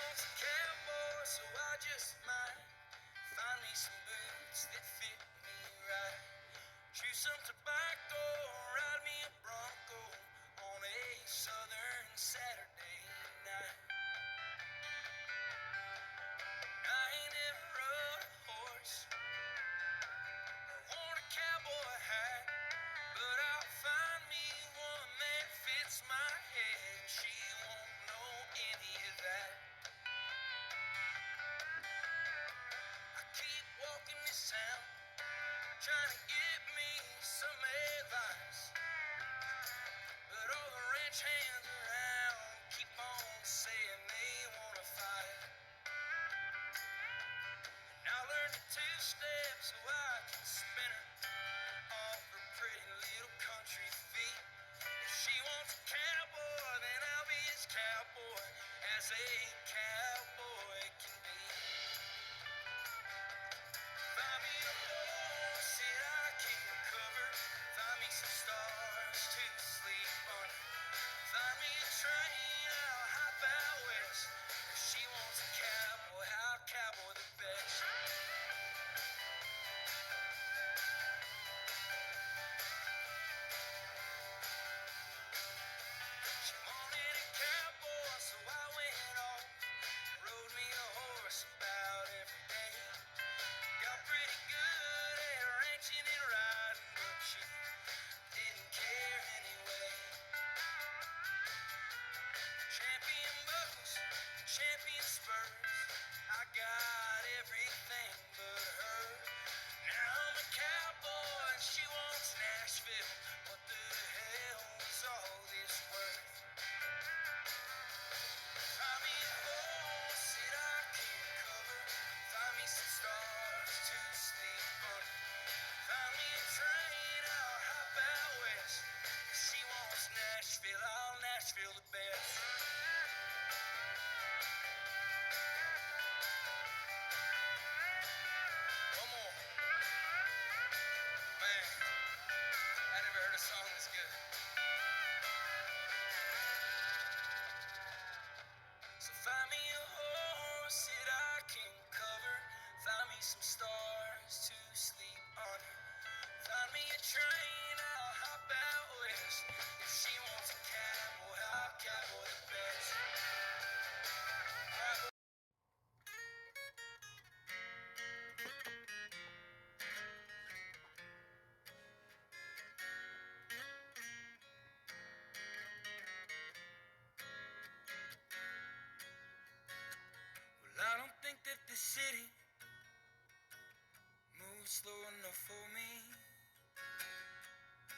wants a cowboy, so I just might find me some boots that fit me right. Chew some tobacco, ride me a Bronco on a southern Saturday night. I ain't never rode a horse or worn a cowboy hat, but I'll find me one that fits my head. She won't know any of that. I keep walking this town, trying to get me some advice, but all the ranch hands around keep on saying they wanna fight. And I learned the two-step so I can spin her off her pretty little country feet. If she wants a cowboy, then I'll be his cowboy, as a cowboy can be. Find me a horse that I can cover, find me some stars to sleep under, find me a train I'll hop out west. If she wants a cowboy, I'll cowboy the best. She wanted a cowboy, so I went off, rode me a horse about every day. Got pretty good at ranching and riding, but she didn't care anyway. Champion buckles, champion spurs, I got everything but her. Now I'm a cowboy and she wants Nashville. What the hell is all this worth? Find me a horse that I can cover, find me some stars to sleep under, find me a train I'll hop out west. If she wants Nashville, I'll Nashville the best. One more. Man, I never heard a song this good. So find me a horse that I can cover, find me some stars to sleep under, find me a train I'll hop out west. If she wants a cowboy, I'll cowboy the best. Well, I don't think that this city moves slow enough for me,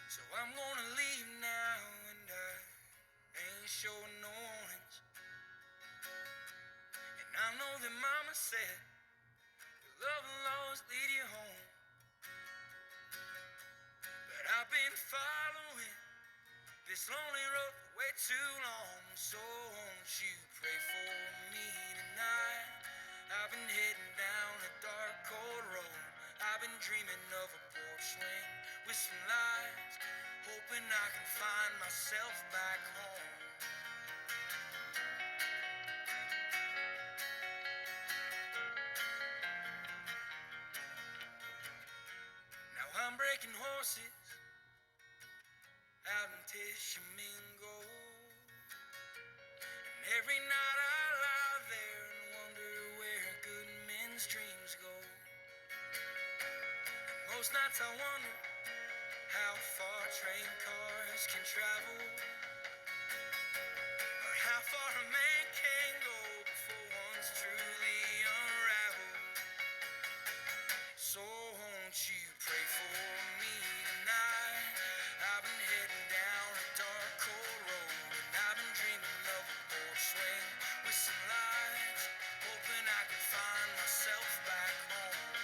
so I'm gonna leave now, and I ain't showing no warnings. And I know that mama said your love will always lead you home, but I've been following this lonely road for way too long. So won't you pray for me tonight? I've been heading down a dark, cold road. I've been dreaming of a porch swing with some lights, hoping I can find myself back home. Now I'm breaking horses out in Tishomingo, and every night I lie there and wonder where good men's dreams go. And most nights I wonder how far train cars can travel, or how far a man can go before one's truly unraveled. So won't you pray for me tonight? I've been heading down a dark, cold road, and I've been dreaming of a porch swing with some lights, hoping I can find myself back home.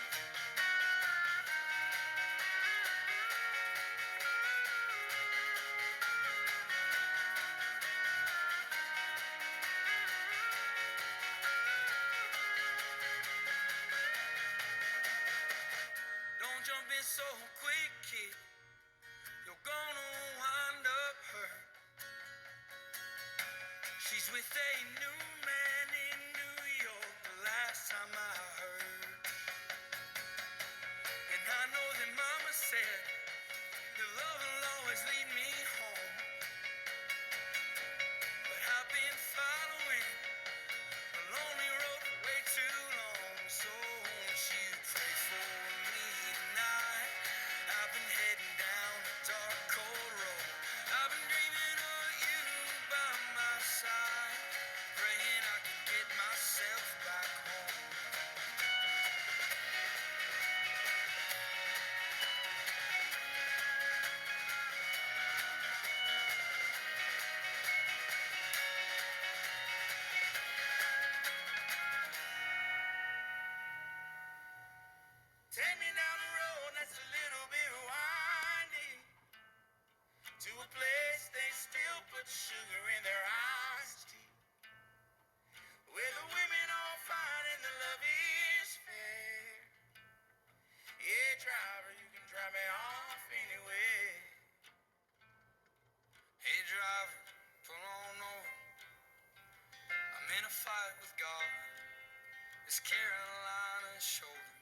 Don't jump in so quick, kid, you're gonna wind up hurt. She's with a new man in New fight with God. This Carolina shoulder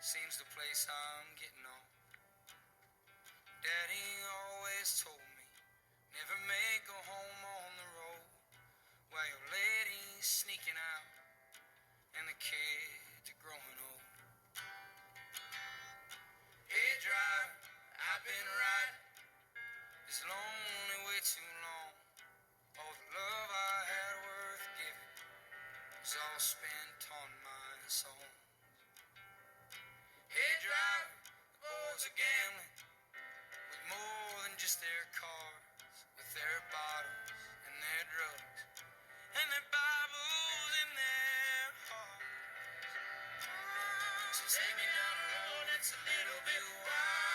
seems the place I'm getting on. Daddy always told me, never make a home on the road while your lady's sneaking out and the kids are growing old. Hey driver, I've been riding this lonely way too long. All the love I had worth giving was all spent on my song. Hey driver, the boys are gambling with more than just their cars, with their bottles and their drugs and their Bibles in their hearts. So take me down a road that's a little bit wild.